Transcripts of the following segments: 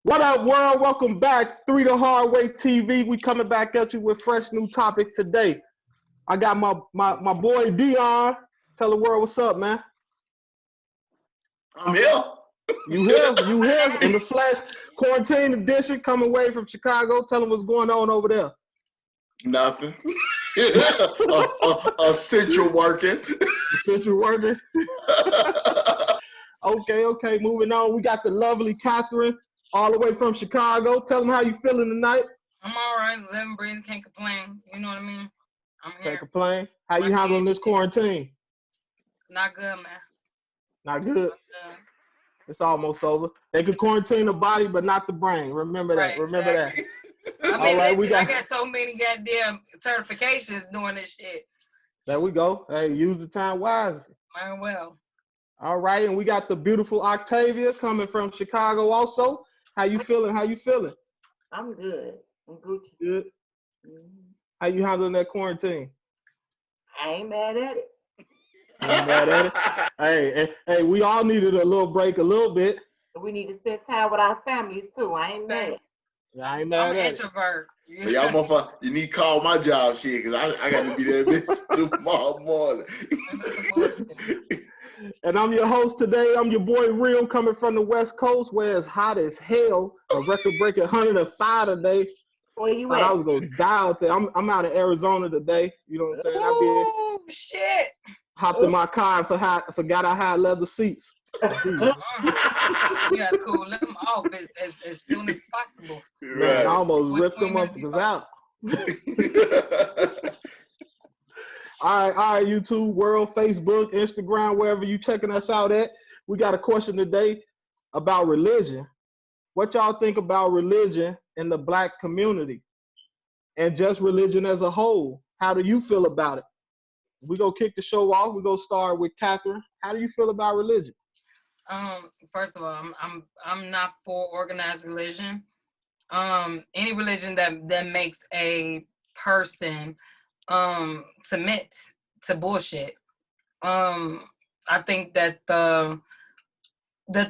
What up, world? Welcome back. Three the Hard Way TV. We coming back at you with fresh new topics today. I got my boy Dion. Tell the world what's up, man. I'm here. You here in the flesh. Quarantine edition, coming away from Chicago. Tell them what's going on over there. Nothing. Central working. Central working. Okay. Moving on. We got the lovely Katherine, all the way from Chicago. Tell them how you feeling tonight. I'm all right, living, breathing, can't complain. You know what I mean? I'm here. Can't complain. How you handling this quarantine? Not good, man. Not good. It's almost over. They could quarantine the body, but not the brain. Remember that. Right, Remember exactly. that. I mean, listen, I got so many goddamn certifications doing this shit. There we go. Hey, use the time wisely. Might well. All right, and we got the beautiful Octavia coming from Chicago also. How you feeling? I'm good. I'm Gucci. Good. How you handling that quarantine? I ain't mad at it. Ain't mad at it. Hey, we all needed a little break a little bit. We need to spend time with our families too. I ain't mad. I ain't mad I'm at an introvert. But y'all motherfucker, you need to call my job shit, because I got to be there tomorrow morning. And I'm your host today. I'm your boy Real, coming from the West Coast, where it's hot as hell. A record-breaking 105 today. Where you at? I was gonna die out there. I'm out in Arizona today. You know what I'm saying? Oh shit! Hopped in my car and forgot I had leather seats. You gotta cool them off as soon as possible. Man, I almost ripped them up out. All right, YouTube world, Facebook, Instagram, wherever you checking us out at. We got a question today about religion. What y'all think about religion in the Black community and just religion as a whole? How do you feel about it? We go kick the show off. We go start with Katherine. How do you feel about religion? First of all, I'm not for organized religion. Any religion that makes a person submit to bullshit. I think that the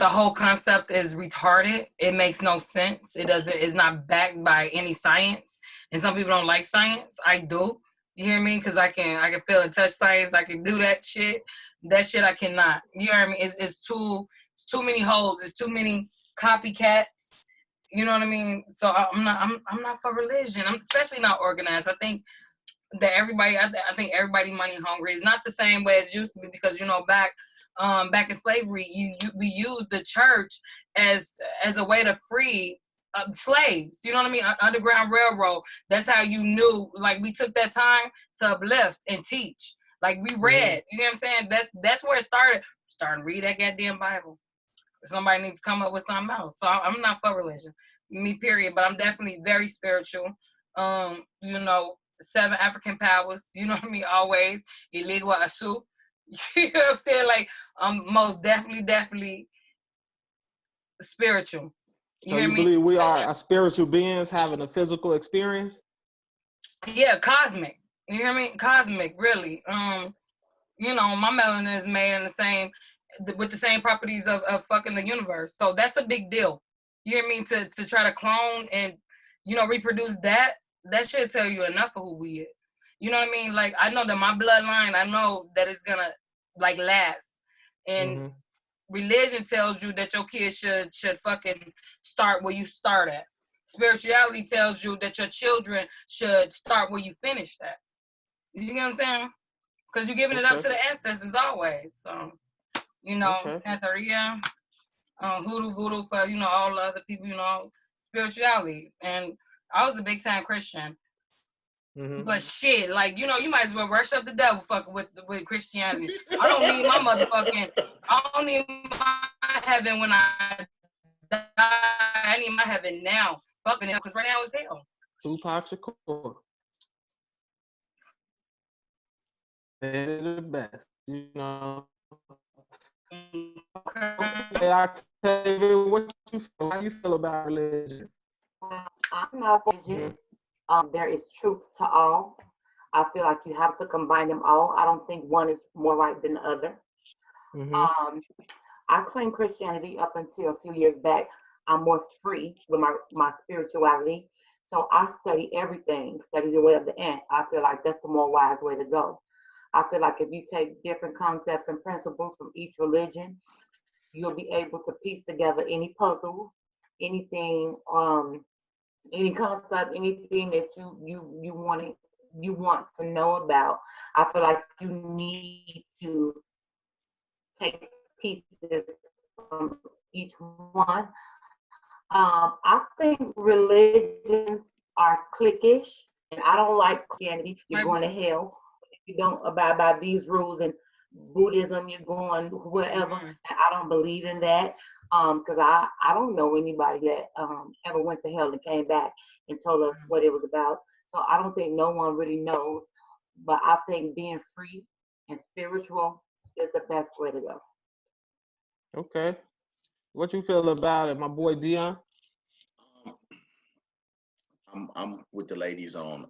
whole concept is retarded. It makes no sense. It's not backed by any science. And some people don't like science. I do. You hear me? Because I can feel and touch science. I can do that shit. That shit I cannot. You know what I mean? It's too many holes. It's too many copycats. You know what I mean? So I'm not for religion. I'm especially not organized. I think that I think everybody money hungry. It's not the same way as it used to be, because back in slavery, we used the church as a way to free slaves. You know what I mean? Underground Railroad. That's how you knew. Like, we took that time to uplift and teach. Like, we read. You know what I'm saying? That's where it started. Starting to read that goddamn Bible. Somebody needs to come up with something else. So I'm not for religion, me period. But I'm definitely very spiritual. 7 African powers, you know what I mean? Always illegal asu. You know what I'm saying? Like, I'm most definitely spiritual. So you believe we are spiritual beings having a physical experience? Yeah, cosmic. You hear me? Cosmic, really. My melanin is made in with the same properties of fucking the universe. So that's a big deal. You hear me? To try to clone and reproduce that should tell you enough of who we is. You know what I mean? Like, I know that my bloodline, I know that it's gonna last. And religion tells you that your kids should fucking start where you start at. Spirituality tells you that your children should start where you finished at. You get what I'm saying? Because you're giving it up to the ancestors always. So, Santeria, hoodoo, voodoo for, all the other people, spirituality. And I was a big time Christian. But shit, you might as well worship the devil fucking with Christianity. I don't need my heaven when I die. I need my heaven now. Fucking hell, because right now is hell. Tupac Shakur. They're the best, Okay, Octavia, how you feel about religion? I'm not for religion. There is truth to all. I feel like you have to combine them all. I don't think one is more right than the other. I claimed Christianity up until a few years back. I'm more free with my spirituality. So I study everything, study the way of the ant. I feel like that's the more wise way to go. I feel like if you take different concepts and principles from each religion, you'll be able to piece together any puzzle, anything, any concept, anything that you want to know about. I feel like you need to take pieces from each one. I think religions are cliquish, and I don't like Christianity. You're going to hell if you don't abide by these rules, and Buddhism, you're going wherever. Mhm. And I don't believe in that because I don't know anybody that ever went to hell and came back and told us what it was about. So I don't think no one really knows. But I think being free and spiritual is the best way to go. Okay. What you feel about it, my boy Dion? Um, I'm with the ladies on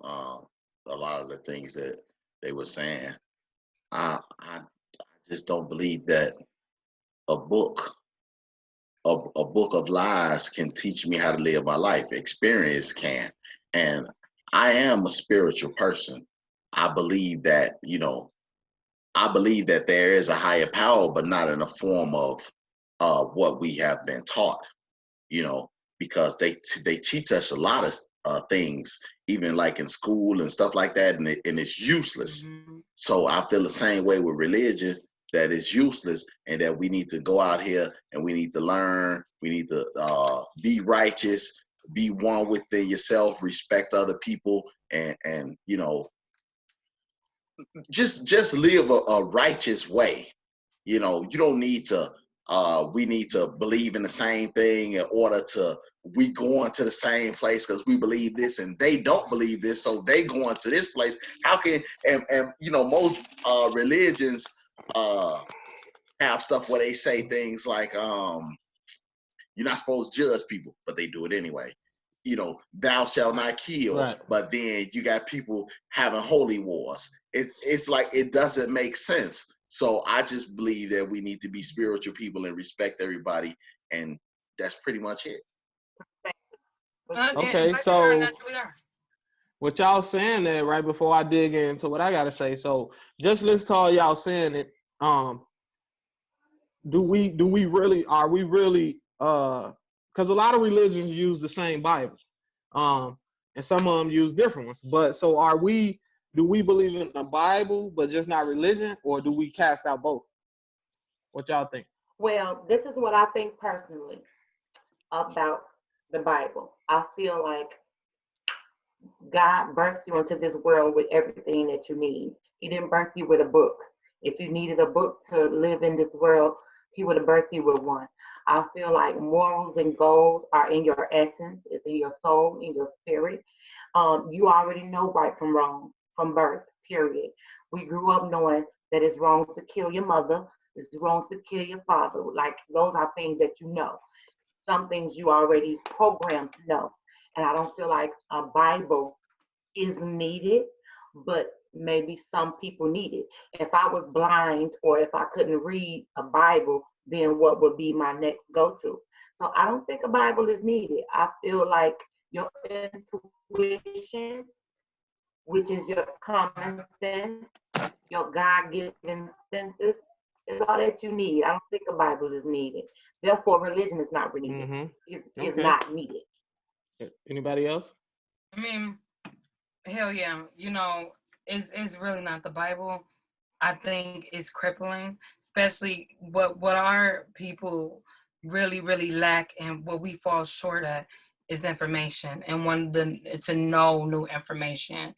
a lot of the things that they were saying. I just don't believe that a book a book of lies can teach me how to live my life. Experience can. And I am a spiritual person. I believe that, I believe that there is a higher power, but not in the form of what we have been taught, you know, because they teach us a lot of things, even like in school and stuff like that, and it's useless. Mhm. So I feel the same way with religion, that it's useless, and that we need to go out here and we need to learn. We need to be righteous, be one within yourself, respect other people, and just live a righteous way. You don't need to we need to believe in the same thing in order to we going to the same place because we believe this and they don't believe this, so they going to this place. How can and most religions have stuff where they say things like you're not supposed to judge people, but they do it anyway. Thou shalt not kill, Right. but then you got people having holy wars. It's like it doesn't make sense. So I just believe that we need to be spiritual people and respect everybody, and that's pretty much it. Okay, Like we are, so naturally are. what y'all saying there right before I dig into what I gotta say. So just listen to all y'all saying it. Do we really are we really because a lot of religions use the same Bible. And some of them use different ones. But so do we believe in the Bible but just not religion, or do we cast out both? What y'all think? Well, this is what I think personally about the Bible. I feel like God birthed you into this world with everything that you need. He didn't birth you with a book. If you needed a book to live in this world, he would have birthed you with one. I feel like morals and goals are in your essence, it's in your soul, in your spirit. You already know right from wrong from birth, period. We grew up knowing that it's wrong to kill your mother, it's wrong to kill your father. Like those are things that you know. Some things you already programmed to know. And I don't feel like a Bible is needed, but maybe some people need it. If I was blind or if I couldn't read a Bible, then what would be my next go-to? So I don't think a Bible is needed. I feel like your intuition, which is your common sense, your God-given senses, is all that you need. I don't think a Bible is needed. Therefore, religion is not needed. It's Okay. not needed. Anybody else? I mean, hell yeah. It's really not the Bible. I think it's crippling, especially what our people really, really lack and what we fall short at is information and wanting to know new information.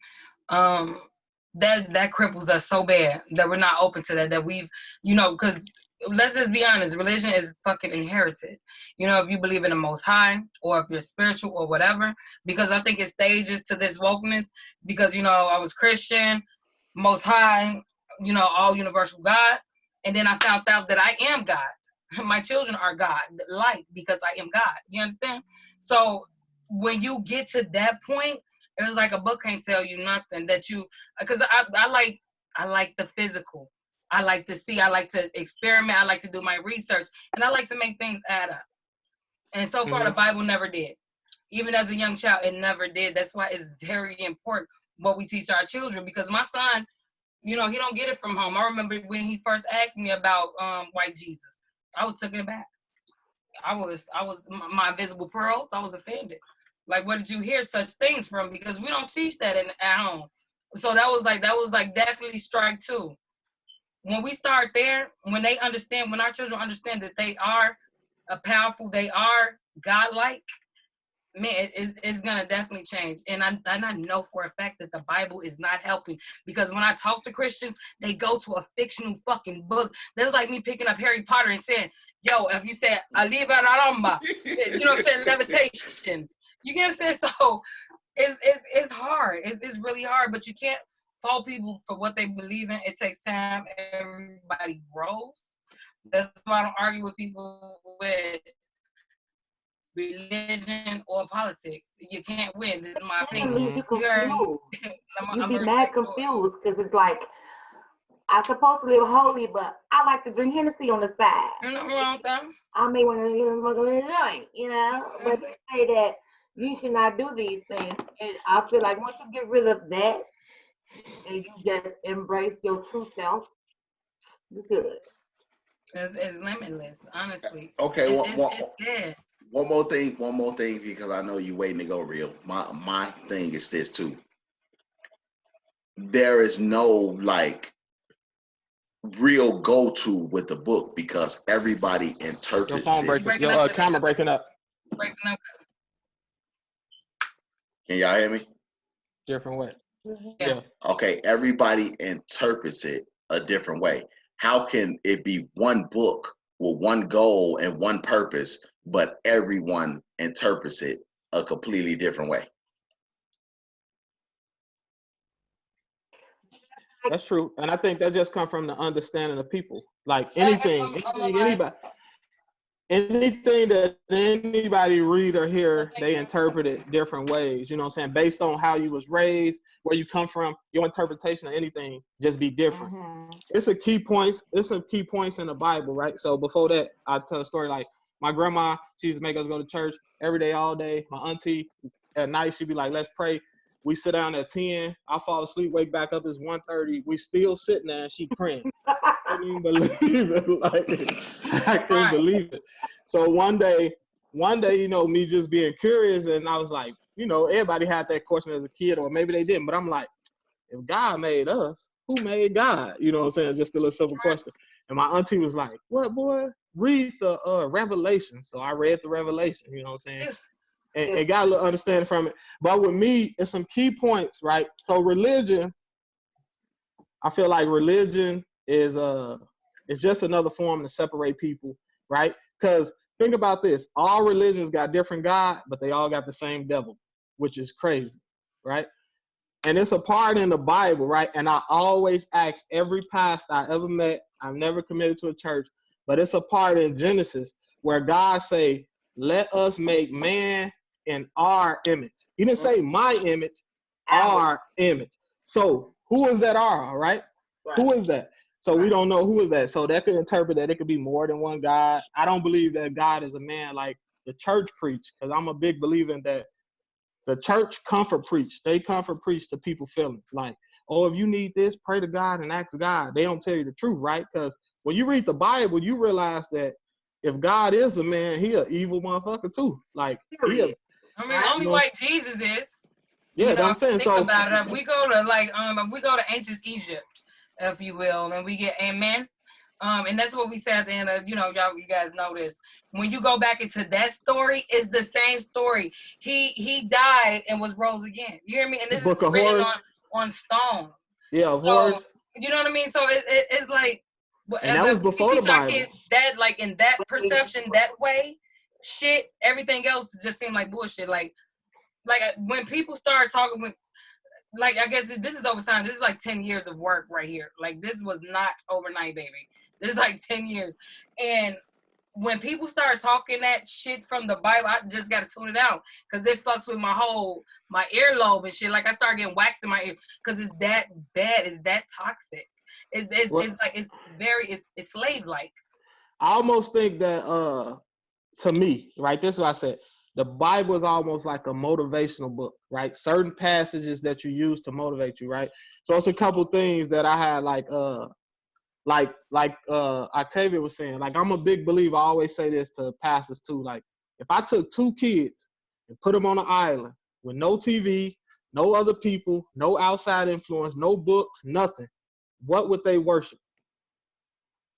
That cripples us so bad that we're not open to that we've, because let's just be honest, religion is fucking inherited. If you believe in the Most High or if you're spiritual or whatever, because I think it stages to this wokeness because, I was Christian, Most High, all universal God. And then I found out that I am God. My children are God, light, because I am God. You understand? So when you get to that point, it was like a book can't tell you nothing because I like the physical. I like to see, I like to experiment, I like to do my research, and I like to make things add up. And so far, the Bible never did. Even as a young child, it never did. That's why it's very important what we teach our children, because my son, you know, he don't get it from home. I remember when he first asked me about white Jesus, I was taken aback. I was my invisible pearls. I was offended. Like, where did you hear such things from? Because we don't teach that at home. So that was like definitely strike two. When we start there, when they understand, when our children understand that they are powerful, they are godlike, man, it's gonna definitely change. And I know for a fact that the Bible is not helping, because when I talk to Christians, they go to a fictional fucking book. That's like me picking up Harry Potter and saying, yo, if you said Aliva Raramba, you know what I'm saying, levitation. You get what I'm saying? So it's hard. It's really hard, but you can't fault people for what they believe in. It takes time. Everybody grows. That's why I don't argue with people with religion or politics. You can't win. This is my opinion. You confused. You be mad confused, because it's like, I'm supposed to live holy, but I like to drink Hennessy on the side. There's nothing wrong with that. I may want to smoke a little joint, you know, but they say that you should not do these things. And I feel like once you get rid of that and you just embrace your true self, you're good. It's limitless, honestly. Okay, It's good. One more thing, because I know you waiting to go real. My thing is this too. There is no like real go-to with the book, because everybody interprets Your phone breaking. Your camera breaking up. Breaking up. Can y'all hear me? Different way. Yeah. Okay, everybody interprets it a different way. How can it be one book with one goal and one purpose, but everyone interprets it a completely different way? That's true, and I think that just comes from the understanding of people. Like anything that anybody read or hear, they interpret it different ways. You know what I'm saying? Based on how you was raised, where you come from, your interpretation of anything just be different. It's some key points in the Bible, right? So before that, I'll tell a story. Like my grandma, she used to make us go to church every day, all day. My auntie, at night, she'd be like, let's pray. We sit down at 10. I fall asleep, wake back up, it's 1:30. We still sitting there and she praying. I couldn't even believe it. Like, I couldn't believe it. So one day, you know, me just being curious, and I was like, you know, everybody had that question as a kid, or maybe they didn't, but I'm like, if God made us, who made God? You know what I'm saying? Just a little simple question. And my auntie was like, what, boy? Read the Revelation. So I read the Revelation, you know what I'm saying? And got a little understanding from it. But with me, it's some key points, right? So religion, I feel like religion is just another form to separate people, right? Because think about this. All religions got different God, but they all got the same devil, which is crazy, right? And it's a part in the Bible, right? And I always ask every pastor I ever met, I've never committed to a church, but it's a part in Genesis where God say, let us make man in our image. He didn't say my image, our image. So who is that our, right? Who is that? So we don't know who is that. So that could interpret that it could be more than one God. I don't believe that God is a man like the church preach, because I'm a big believer in that. The church comfort preach. They comfort preach to people feelings. Like, oh, if you need this, pray to God and ask God. They don't tell you the truth, right? Because when you read the Bible, you realize that if God is a man, he an evil motherfucker too. Like, I mean, only white Jesus is. Yeah, you know, I'm saying. think So about it. If we go to ancient Egypt, if you will, and we get amen. And that's what we said at the end of, you guys know this. When you go back into that story, it's the same story. He died and was rose again. You hear me? And this Book is of written Horus. on stone. Yeah, of Horus. You know what I mean? So it's like, and that was before the Bible. Kids, that like in that perception, that way, shit, everything else just seemed like bullshit. Like when people start talking with, like, I guess this is over time. This is like 10 years of work right here. Like, this was not overnight, baby. This is like 10 years. And when people start talking that shit from the Bible, I just got to tune it out, because it fucks with my earlobe and shit. Like, I start getting wax in my ear because it's that bad. It's that toxic. It's like, it's slave-like. I almost think that to me, right? This is what I said. The Bible is almost like a motivational book, right? Certain passages that you use to motivate you, right? So it's a couple things that I had like Octavia was saying. Like, I'm a big believer. I always say this to pastors too. Like, if I took 2 kids and put them on an island with no TV, no other people, no outside influence, no books, nothing, what would they worship?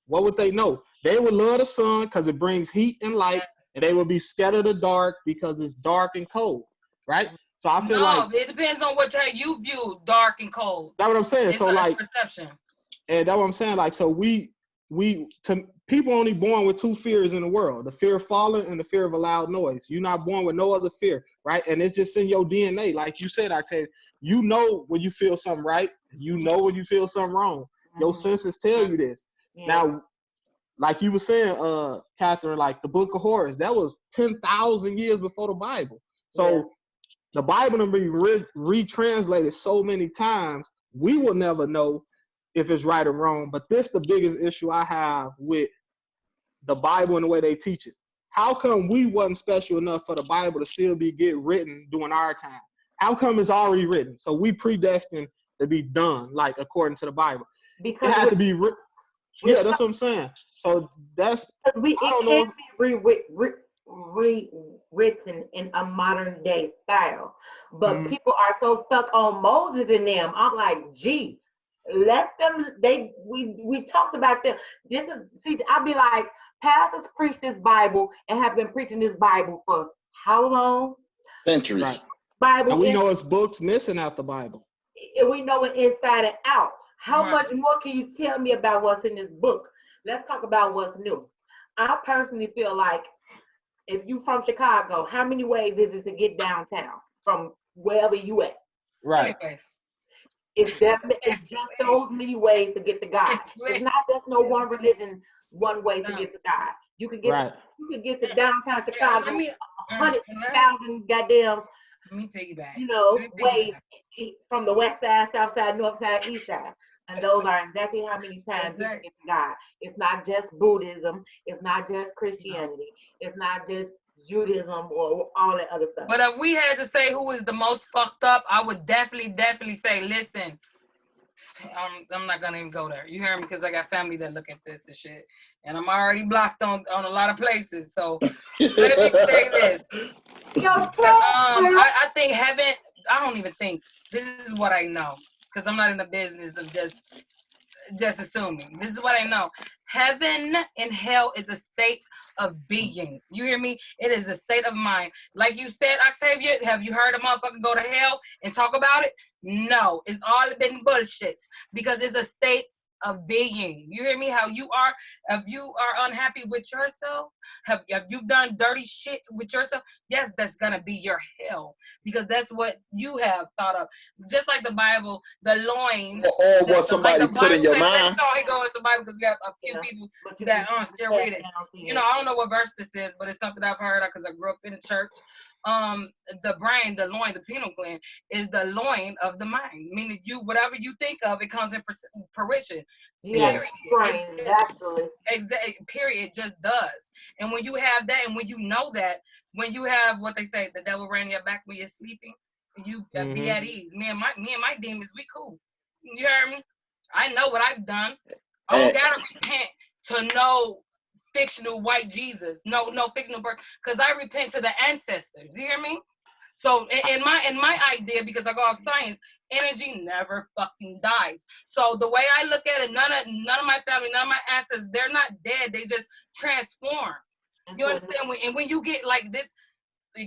What would they know? They would love the sun because it brings heat and light, and they would be scared of the dark because it's dark and cold, right? So I feel like it depends on what you view dark and cold. that's what I'm saying. It's so like perception. And that's what I'm saying. Like, so people only born with 2 fears in the world: the fear of falling and the fear of a loud noise. You're not born with no other fear, right? And it's just in your DNA. Like you said, Octavia, you know when you feel something right, you know when you feel something wrong. Your senses tell you this. Yeah. Now, like you were saying, Katherine, like the Book of Horrors, that was 10,000 years before the Bible. So the Bible will be retranslated so many times, we will never know if it's right or wrong. But this is the biggest issue I have with the Bible and the way they teach it. How come we wasn't special enough for the Bible to still get written during our time? How come it's already written? So we predestined to be done, like according to the Bible. Because it had to be written. Yeah, that's what I'm saying. So that's it can't be rewritten in a modern day style. But people are so stuck on Moses and them. I'm like, gee, let them. We talked about them. I'd be like, pastors preach this Bible and have been preaching this Bible for how long? Centuries. Right. Bible. And we know it's books missing out the Bible. And we know it inside and out. How much more can you tell me about what's in this book? Let's talk about what's new. I personally feel like if you from Chicago, how many ways is it to get downtown from wherever you at? Right. It's just those many ways to get to God. It's not just no one religion, one way to get to God. You can get to downtown Chicago, 100,000 goddamn. Let me piggyback. Ways from the west side, south side, north side, east side. And those are exactly how many times you can get to God. It's not just Buddhism. It's not just Christianity. It's not just Judaism or all that other stuff. But if we had to say who is the most fucked up, I would definitely say, listen, I'm not gonna even go there. You hear me? Because I got family that look at this and shit, and I'm already blocked on a lot of places. So let me say this. I think heaven. I don't even think. This is what I know, because I'm not in the business of just assuming. This is what I know. Heaven and hell is a state of being. You hear me? It is a state of mind. Like you said, Octavia, have you heard a motherfucker go to hell and talk about it? No, it's all been bullshit, because it's a state of being. You hear me? How you are, if you are unhappy with yourself, have you done dirty shit with yourself? Yes, that's gonna be your hell, because that's what you have thought of. Just like the Bible, the loins. Or what somebody put in your mind. No, I go into the Bible because we have a few people that still read it. I don't know what verse this is, but it's something I've heard because I grew up in the church. The brain, the loin, the pineal gland is the loin of the mind. Meaning whatever you think of, it comes in fruition. Yeah, right. Absolutely. Exactly. Period. It just does. And when you have that, and when you know that, when you have what they say, the devil ran your back when you're sleeping, you be at ease. Me and my demons, we cool. You hear me? I know what I've done. I don't gotta repent to no fictional white Jesus, no fictional person, because I repent to the ancestors. You hear me? So in my idea, because I go off science, energy never fucking dies. So the way I look at it, none of my family, none of my ancestors, they're not dead. They just transform. You understand? When you get like this,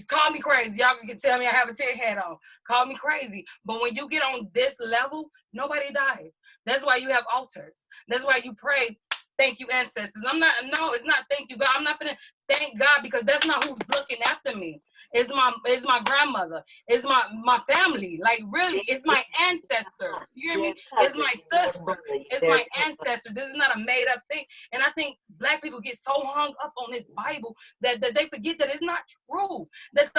call me crazy. Y'all can tell me I have a tin hat on. Call me crazy. But when you get on this level, nobody dies. That's why you have altars. That's why you pray, thank you, ancestors. It's not thank you, God. I'm not gonna thank God, because that's not who's looking after me. It's my grandmother. It's my family. Like, really, it's my ancestors. You hear me? It's my sister. It's my ancestor. This is not a made up thing. And I think Black people get so hung up on this Bible that they forget that it's not true. That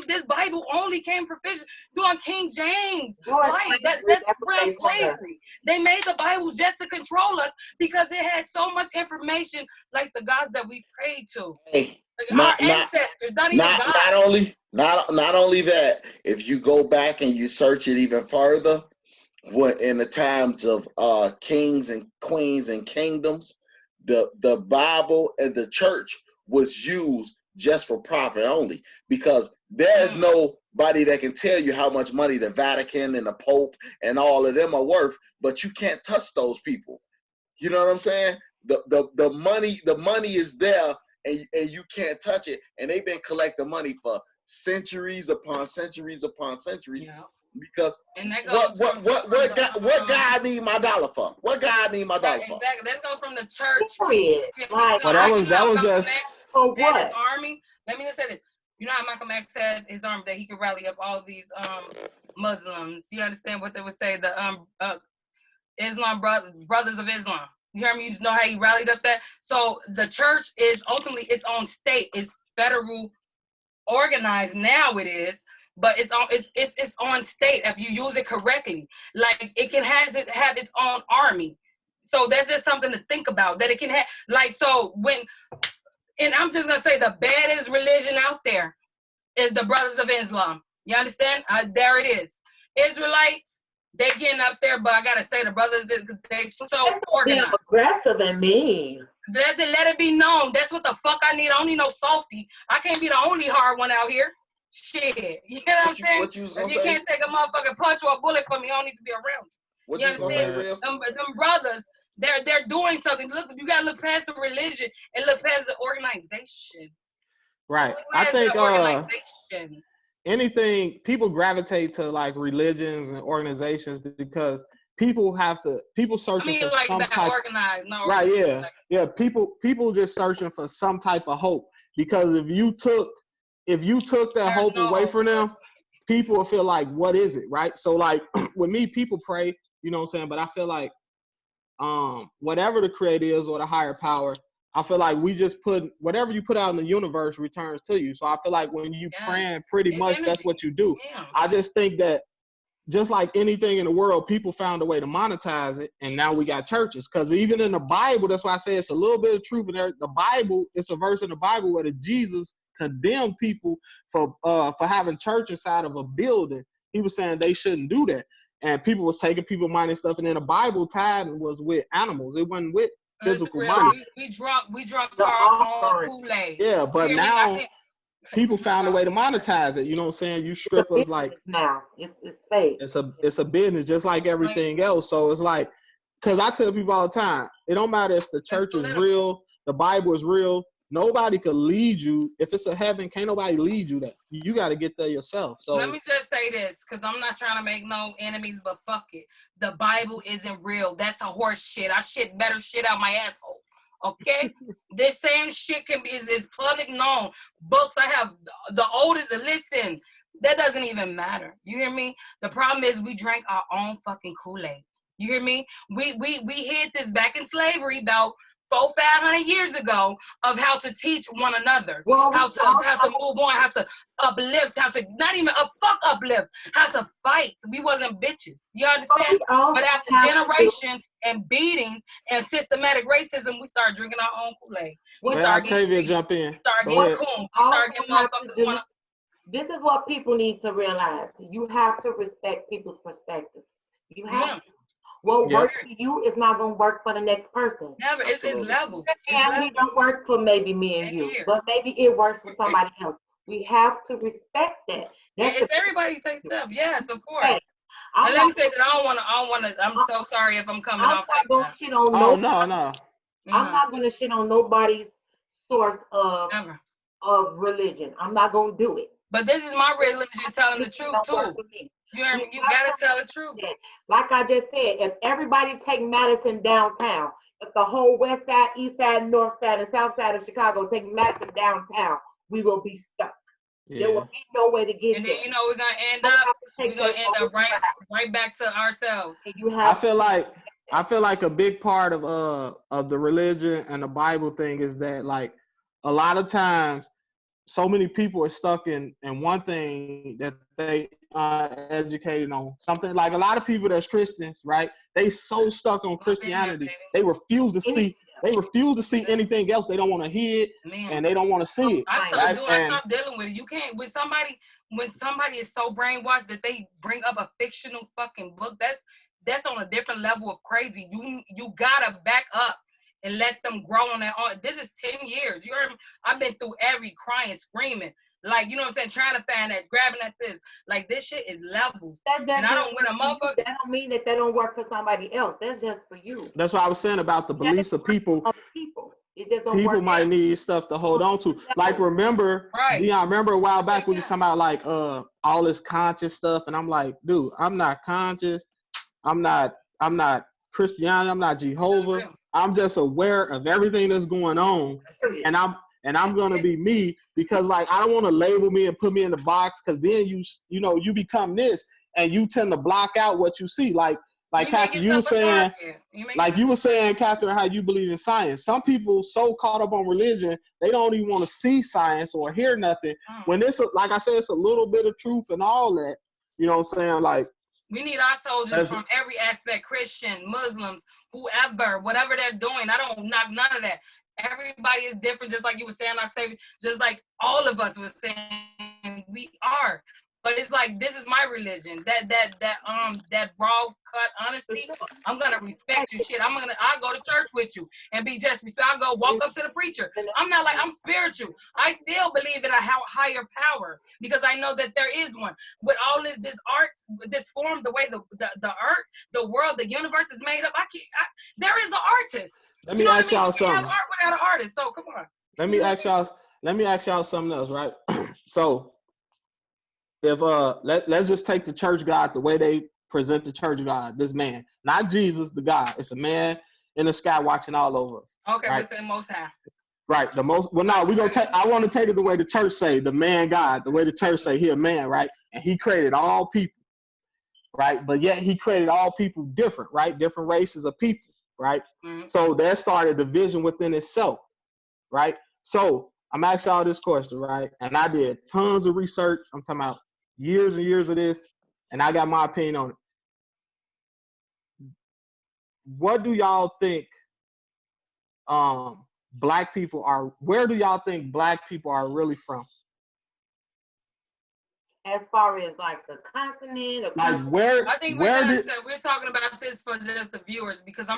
this Bible only came proficient during King James. Right? That's brown slavery. They made the Bible just to control us, because it had so much information, like the gods that we prayed to. Hey, Our ancestors, not even God. Not only that, if you go back and you search it even further, what in the times of kings and queens and kingdoms, the Bible and the church was used just for profit only, because there's nobody that can tell you how much money the Vatican and the Pope and all of them are worth, but you can't touch those people. You know what I'm saying? The money is there, and you can't touch it, and they've been collecting money for centuries upon centuries upon centuries. Yeah. Because and that goes what God need my dollar for? What God need my dollar for? Exactly. Let's go from the church. Well, that was just for what? His army. Let me just say this. You know how Malcolm X had his army that he could rally up all these Muslims. You understand what they would say? The Islam brothers of Islam. You hear me? You just know how he rallied up that. So the church is ultimately its own state. It's federal organized now. It is. But it's on state if you use it correctly. Like it can have its own army. So that's just something to think about, that it can have, like, so and I'm just gonna say the baddest religion out there is the Brothers of Islam. You understand? There it is. Israelites, they getting up there, but I gotta say the brothers, they so organized. Aggressive and mean. Let it be known. That's what the fuck I need. I don't need no softy. I can't be the only hard one out here. Shit, you know what I'm saying? What you was gonna if you say? Can't take a motherfucking punch or a bullet from me. I don't need to be around you. What you you gonna say, real? Them brothers, they're doing something. Look, you gotta look past the religion and look past the organization. Right. I think anything, people gravitate to like religions and organizations because people searching for like some that type. Organized, no. Right. Organized. Yeah. People just searching for some type of hope, because if you took that hope away from them, people will feel like, what is it, right? So like with me, people pray, you know what I'm saying? But I feel like whatever the creator is or the higher power, I feel like we just put whatever you put out in the universe returns to you. So I feel like when you praying, pretty much energy. That's what you do. Yeah. I just think that just like anything in the world, people found a way to monetize it, and now we got churches. Because even in the Bible, that's why I say it's a little bit of truth in there. The Bible, it's a verse in the Bible where Jesus condemned people for having church inside of a building. He was saying they shouldn't do that, and people was taking people money and stuff. And then the Bible tithing was with animals; it wasn't with physical money. We drunk our own Kool-Aid. Yeah, but now people found a way to monetize it. You know what I'm saying? You strippers like now it's fake. It's a business just like everything else. So it's like, because I tell people all the time, it don't matter if the church is real, the Bible is real. Nobody could lead you. If it's a heaven, can't nobody lead you there. You got to get there yourself. So let me just say this, because I'm not trying to make no enemies, but fuck it. The Bible isn't real. That's a horse shit. I shit better shit out my asshole. Okay? This same shit is public known. Books, I have the oldest. Listen, that doesn't even matter. You hear me? The problem is we drank our own fucking Kool-Aid. You hear me? We hid this back in slavery about 400-500 years ago of how to teach one another, how to move on, how to uplift, how to not even uplift, how to fight. We wasn't bitches. You understand? But after generation and beatings and systematic racism, we started drinking our own Kool-Aid. Octavia jump in. Start getting cool. Start getting motherfuckers. This is what people need to realize. You have to respect people's perspectives. You have to. What works for you is not going to work for the next person. Never. It's levels. Family don't work for maybe me and you, but maybe it works for somebody else. We have to respect that. It's everybody takes stuff. Yes, of course. And let me say that I don't want to. I'm so sorry if I'm coming off. I'm not going to shit on no. I'm not going to shit on nobody's source of religion. I'm not going to do it. But this is my religion telling the truth too. You gotta tell the truth. Like I just said, if everybody take Madison downtown, if the whole west side, east side, north side, and south side of Chicago take Madison downtown, we will be stuck. Yeah. There will be no way to get and there. Then we're gonna end up right back to ourselves. I feel like a big part of the religion and the Bible thing is that, like, a lot of times so many people are stuck in one thing that they educated on. Something like a lot of people that's Christians, right? They so stuck on Christianity, they refuse to see They refuse to see anything else. They don't want to hear it, and they don't want to see it. I right? I stopped dealing with it. You can't when somebody is so brainwashed that they bring up a fictional fucking book. That's on a different level of crazy. You gotta back up and let them grow on that. This is 10 years. You heard me? I've been through every crying, screaming. Like, you know what I'm saying? Trying to find that, grabbing at this. Like, this shit is levels. And I don't win a motherfucker. That don't mean that don't work for somebody else. That's just for you. That's what I was saying about the beliefs of people. It just don't people work. might need stuff to hold on to. Like, remember, Dion, remember a while back we was talking about, like, all this conscious stuff. And I'm like, dude, I'm not conscious. I'm not Christianity. I'm not Jehovah. I'm just aware of everything that's going on. And I'm gonna be me, because like I don't want to label me and put me in the box, because then you become this and you tend to block out what you see. Like Katherine, you were saying, Katherine, how you believe in science. Some people so caught up on religion, they don't even want to see science or hear nothing. When it's like I said, it's a little bit of truth and all that. You know what I'm saying? Like, we need our soldiers from every aspect, Christian, Muslims, whoever, whatever they're doing. I don't knock none of that. Everybody is different, just like you were saying, just like all of us were saying we are. But it's like, this is my religion. That raw cut honesty. I'm gonna respect you. Shit, I'll go to church with you and be just respect. I'll go walk up to the preacher. I'm not like, I'm spiritual. I still believe in a higher power, because I know that there is one. With all this art, this form, the way the earth, the world, the universe is made up. There is an artist. Let me ask y'all something. You can't have art without an artist. So come on. Let me ask y'all something else, right? So, if let's just take the church God, the way they present the church God, this man, not Jesus, the God. It's a man in the sky watching all over us. Okay, right? we say Most High. Right, the most. Well, no, we gonna take. I want to take it the way the church say, the man God, the way the church say he a man, right? And he created all people, right? But yet he created all people different, right? Different races of people, right? Mm-hmm. So that started division within itself, right? So I'm asking y'all this question, right? And I did tons of research. I'm talking about years and years of this, and I got my opinion on it. What do y'all think black people are, where do y'all think black people are really from? As far as like the continent, or like where? I think we're talking about this for just the viewers, because I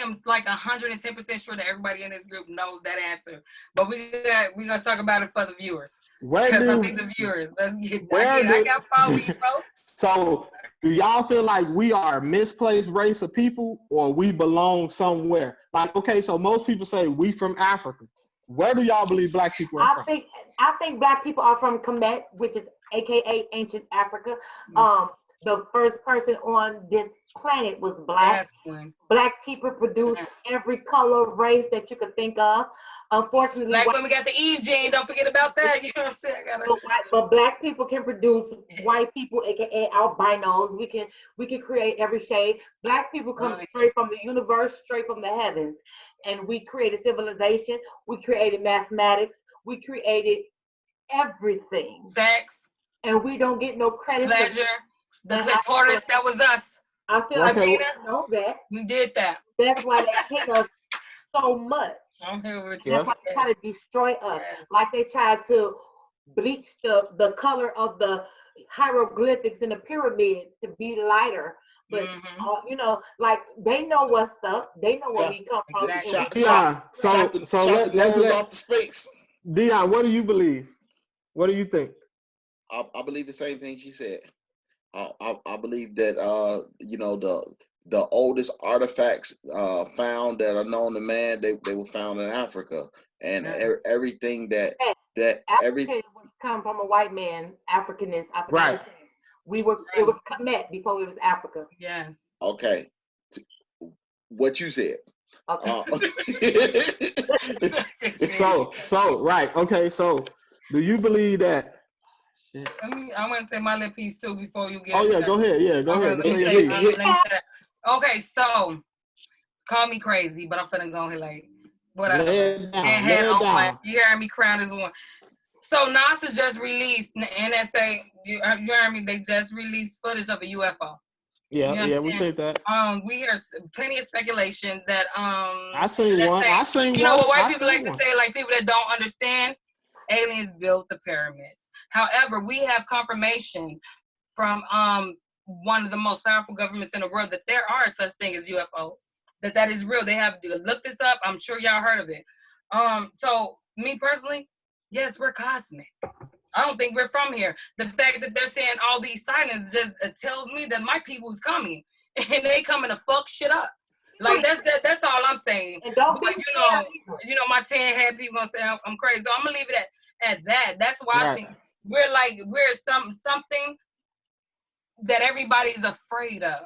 am like 110% sure that everybody in this group knows that answer. But we're gonna talk about it for the viewers. Because I think the viewers. I got follow you, bro. So do y'all feel like we are a misplaced race of people, or we belong somewhere? Like, okay, so most people say we from Africa. Where do y'all believe black people are from? I think black people are from Kemet, which is AKA ancient Africa. The first person on this planet was black. Black people produced every color, race that you could think of. Unfortunately, black women got the Eve gene. Don't forget about that. You know what I'm saying? But black people can produce white people, aka albinos. We can create every shade. Black people come straight from the universe, straight from the heavens, and we created civilization. We created mathematics. We created everything. Sex. And we don't get no credit. Pleasure. The clitoris, that was us. I feel like they know that. We did that. That's why they hate us so much. I'm here with you. That's why they try to destroy us. Yes. Like they tried to bleach the color of the hieroglyphics in the pyramids to be lighter. But, like they know what's up. They know where we come from. Dion, so let's off the space. Dion, what do you believe? What do you think? I believe the same thing she said. I believe that the oldest artifacts found that are known to man, they were found in Africa, and everything that everything come from a white man. Africanist. Right. It was Kemet before it was Africa. Yes. Okay. What you said. Okay. So right. Okay. So do you believe that? I'm gonna say my little piece too before you get. Oh yeah, go ahead. Yeah, go ahead. Okay, so call me crazy, but I'm finna go ahead like whatever. You hearing me crown as one. So NASA just released NSA. You heard me? They just released footage of a UFO. Yeah, we said that. We hear plenty of speculation that I seen that one. say, I seen you know one. what white I people seen like to one. say, like people that don't understand, aliens built the pyramids. However, we have confirmation from one of the most powerful governments in the world that there are such things as UFOs. That is real. They have looked this up. I'm sure y'all heard of it. So me personally, yes, we're cosmic. I don't think we're from here. The fact that they're saying all these sightings just tells me that my people is coming and they coming to fuck shit up. Like that's all I'm saying. And don't But be you know, my 10 head people gonna say I'm crazy. So I'm gonna leave it at that. That's why I think we're something that everybody's afraid of.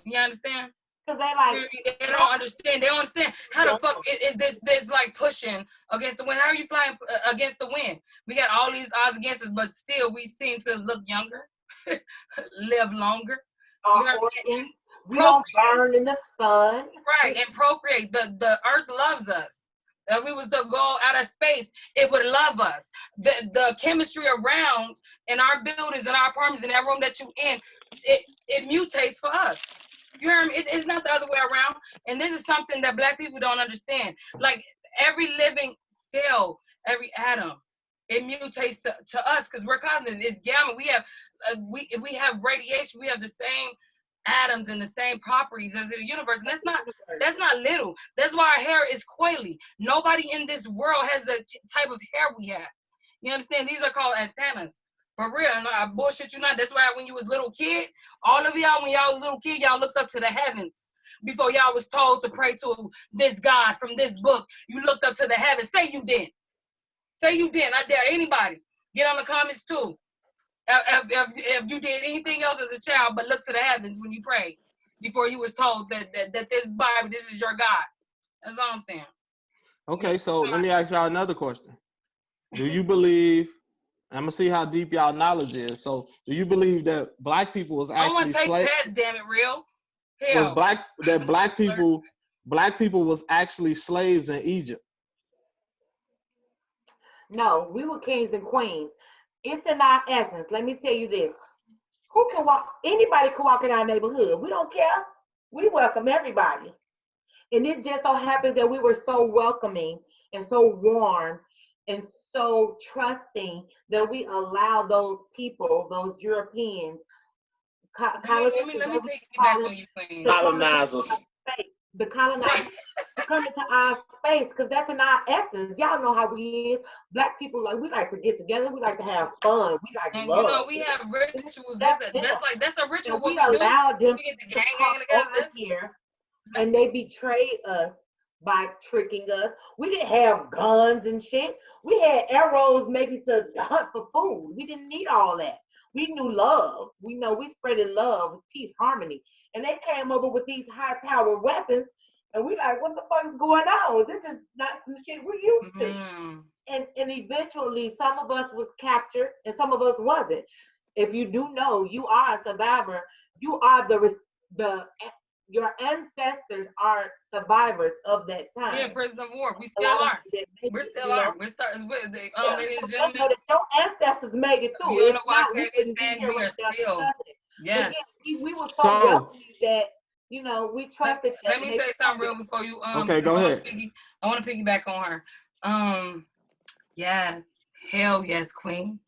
You understand? Because they don't understand. They don't understand how the fuck is this like pushing against the wind. How are you flying against the wind? We got all these odds against us, but still we seem to look younger, live longer. We don't burn in the sun. Right, and procreate. The earth loves us. If we was to go out of space, it would love us. The chemistry around in our buildings, in our apartments, in that room that you in, it mutates for us. You hear me? It's not the other way around. And this is something that Black people don't understand. Like every living cell, every atom, it mutates to us because we're cosmic. It's gamma. We have we have radiation. We have the same atoms and the same properties as the universe. And that's not little. That's why our hair is coily. Nobody in this world has the type of hair we have. You understand? These are called antennas. For real, and I bullshit you not. That's why when you was little kid, all of y'all, when y'all was little kid, y'all looked up to the heavens before y'all was told to pray to this God from this book. You looked up to the heavens. Say you didn't. Say you didn't. I dare anybody. Get on the comments too. If you did anything else as a child but look to the heavens when you prayed before you was told that this Bible, this is your God. That's all I'm saying. Okay, so let me ask y'all another question. Do you believe, I'm gonna see how deep y'all knowledge is. So do you believe that Black people was actually slaves? Tests, damn it, real? Hell. Black people was actually slaves in Egypt? No, we were kings and queens. It's in our essence. Let me tell you this. Who can walk? Anybody can walk in our neighborhood. We don't care. We welcome everybody. And it just so happened that we were so welcoming and so warm and so trusting that we allow those people, those Europeans, let me piggyback on you, Queen. Colonizers. The colonizers to come into our space, because that's in our essence. Y'all know how we is. Black people, like, we like to get together. We like to have fun. We like and love. You know, we have rituals. That's a ritual. We allowed them we get the to come over here, and they betrayed us by tricking us. We didn't have guns and shit. We had arrows maybe to hunt for food. We didn't need all that. We knew love. We spreaded love, peace, harmony. And they came over with these high-powered weapons, and we like, what the fuck is going on? This is not some shit we're used to. And eventually, some of us was captured, and some of us wasn't. If you do know, you are a survivor. You are your ancestors are survivors of that time. Yeah, prisoner of war. We still are. We still are. We're starting with ladies and gentlemen. Your ancestors made it through. You know why I can't stand we are still. Yes. We were so welcoming that, we trusted. Let me say something real before you. Okay, go ahead. I want to piggyback on her. Yes. Hell yes, Queen.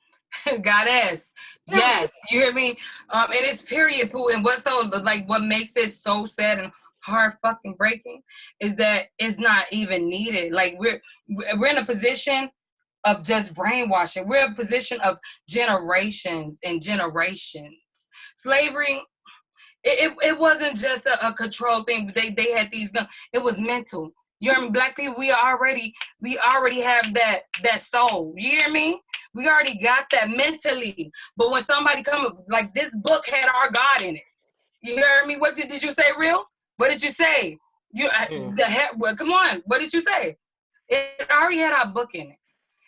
Goddess. Yes. You hear me? It is period, Pooh. And what makes it so sad and heart fucking breaking is that it's not even needed. Like we're in a position of just brainwashing. We're in a position of generations and generations. Slavery, it wasn't just a control thing. They had these guns. It was mental. You hear me? Black people, we already have that soul. You hear me? We already got that mentally. But when somebody comes, like this book had our God in it. You hear me? What did you say, real? What did you say? Come on. What did you say? It already had our book in it.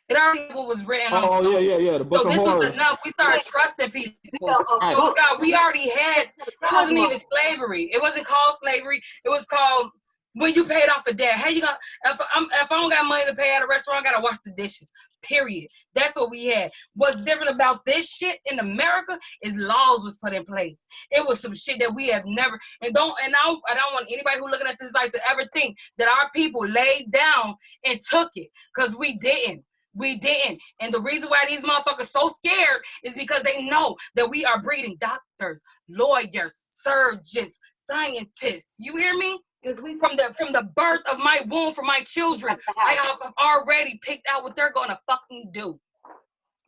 It already had what was written on stone. Yeah. The book of horrors. Was enough. We started trusting people. So we already had. It wasn't even slavery. It wasn't called slavery. It was called when you paid off a debt. How you gonna? If I don't got money to pay at a restaurant, I gotta wash the dishes. period. That's what we had. What's different about this shit in America is laws was put in place. It was some shit that we have never, I don't want anybody who looking at this like to ever think that our people laid down and took it, because we didn't. We didn't. And the reason why these motherfuckers so scared is because they know that we are breeding doctors, lawyers, surgeons, scientists. You hear me? From the birth of my womb for my children, I have already picked out what they're gonna fucking do.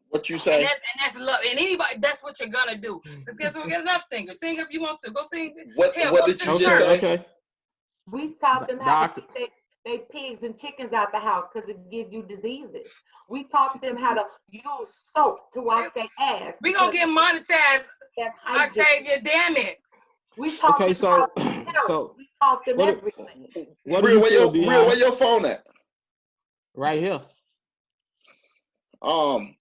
What you say? And that's love. And anybody, that's what you're gonna do. Because guess what? We got enough singers. Sing if you want to. Go sing. What did you just say? Okay. We taught them how to keep they pigs and chickens out the house because it gives you diseases. We taught them how to use soap to wash their ass. We gonna get monetized. Octavia, damn it. We taught them so we taught them everything. Real, where your phone at? Right here. I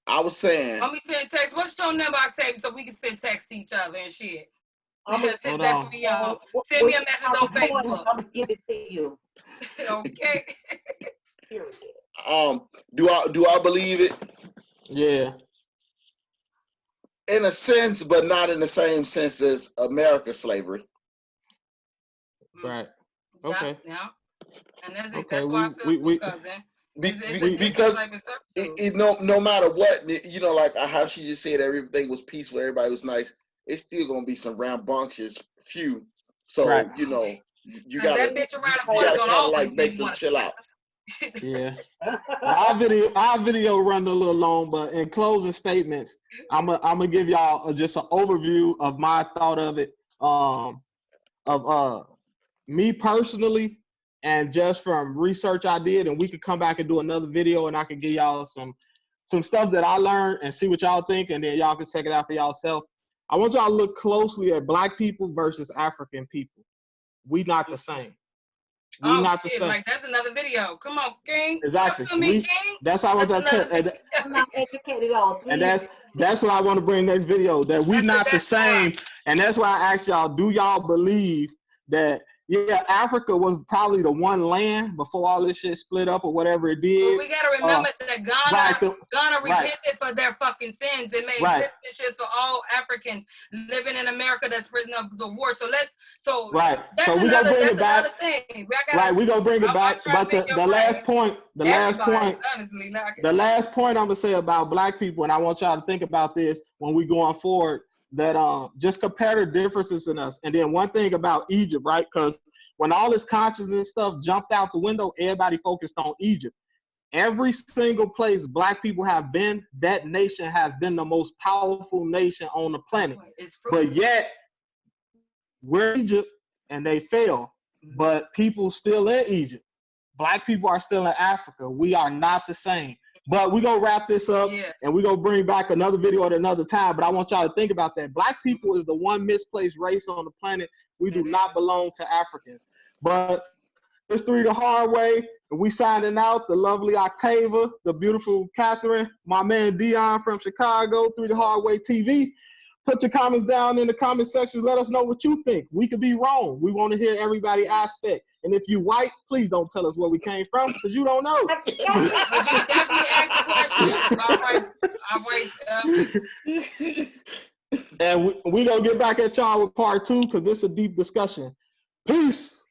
was saying. Let me send text. What's your number, Octavia, so we can send text to each other and shit. Hold on. Send me a message on Facebook. I'm gonna give it to you. Okay. Do I believe it? Yeah. In a sense, but not in the same sense as America's slavery. Right. Okay. Yeah. And that's it. Okay, That's why I feel cousin. Because no matter what, like how she just said everything was peaceful, everybody was nice. It's still gonna be some rambunctious few. So you gotta kind of like make them chill out. Yeah. Our video run a little long, but in closing statements, I'm gonna give y'all just an overview of my thought of it. Of me personally, and just from research I did, and we could come back and do another video, and I could give y'all some stuff that I learned and see what y'all think, and then y'all can check it out for y'allself. I want y'all to look closely at Black people versus African people. We not the same. We not the same. Like that's another video. Come on, King. Exactly. King. That's how I want to I'm not educated on. And that's what I want to bring next video. That we not the same. And that's why I asked y'all, do y'all believe that Africa was probably the one land before all this shit split up or whatever it did? But we gotta remember that Ghana repented for their fucking sins and made citizenship for all Africans living in America that's prisoner of the war. So that's we gonna bring it back. Thing. We gonna bring it back. But the last point I'm gonna say about Black people, and I want y'all to think about this when we going forward, that just compare the differences in us. And then one thing about Egypt, right? Because when all this consciousness stuff jumped out the window, everybody focused on Egypt. Every single place Black people have been, that nation has been the most powerful nation on the planet. But yet, we're Egypt and they fail. But people still in Egypt. Black people are still in Africa. We are not the same. But we're going to wrap this up, and we're going to bring back another video at another time. But I want y'all to think about that. Black people is the one misplaced race on the planet. We do not belong to Africans. But it's Three the Hard Way, and we signing out. The lovely Octavia, the beautiful Katherine, my man Dion from Chicago, Three the Hard Way TV. Put your comments down in the comment section. Let us know what you think. We could be wrong. We want to hear everybody's aspect. And if you white, please don't tell us where we came from, because you don't know. But you definitely ask the question. And we going to get back at y'all with part 2, because this is a deep discussion. Peace.